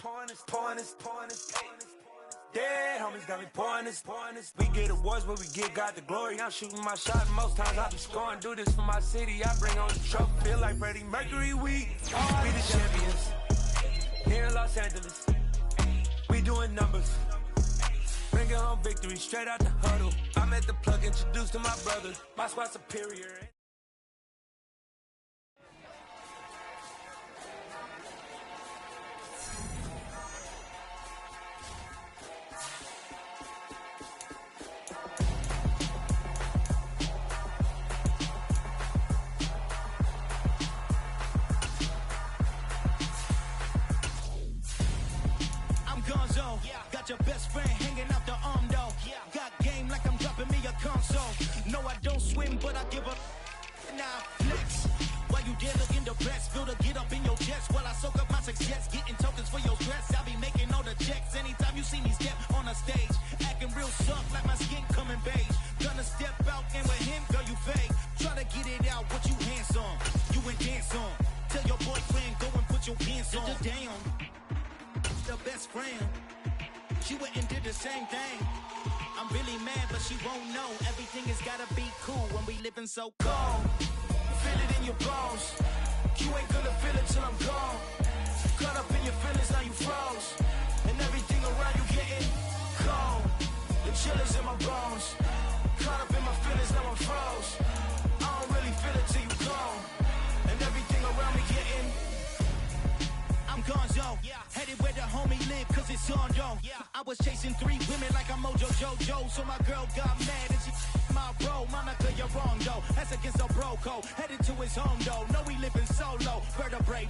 Dead homies got me pouring this. We get awards where we give God the glory. I'm shooting my shot most times I be scoring. Do this for my city, I bring on the trophy. Feel like Freddie Mercury, we the champions here in Los Angeles. We doing numbers. Bringing home victory straight out the huddle. I met the plug, introduced to my brother. My squad superior. Got your best friend hanging out the arm though. Got game like I'm dropping me a console. No, I don't swim, but I give up. Now flex. While you there looking depressed, feel to get up in your chest while I soak up my success. Getting tokens for your stress. I be making all the checks anytime you see me step on a stage. Acting real soft like my skin coming beige. Gonna step out and with him, girl, you fake. Try to get it out, what you hands on. You ain't dance on. Tell your boyfriend, go and put your pants on. Damn. The best friend. She went and did the same thing. I'm really mad, but she won't know. Everything has gotta be cool when we living so cold. Feel it in your bones. You ain't gonna feel it till I'm gone. Caught up in your feelings, now you froze. And everything around you getting cold. The chill is in my bones. Caught up in my feelings, now I'm froze. I don't really feel it till you gone. And everything around me getting. I'm gonzo. Headed where the homie live, cause it's on though. I was chasing 3 women like I'm Mojo Jojo. So my girl got mad and she my bro. Monica, you're wrong though. That's against a bro code. Headed to his home though. No, we living solo. Vertebrae.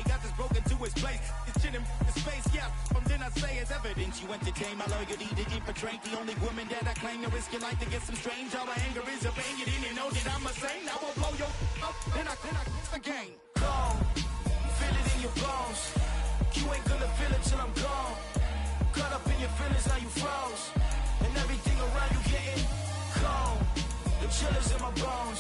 Got this broken to his place. It's chin in space, yeah. From then I say it's evidence. You entertain my loyalty to infiltrate. The only woman that I claim to risk your life to get some strange. All my anger is a pain. You didn't know that I'm a saint. I will blow your up. Then I the game. Gone. Feel it in your bones. You ain't gonna feel it till I'm gone. Caught up in your feelings, now you froze. And everything around you getting cold. The chill is in my bones.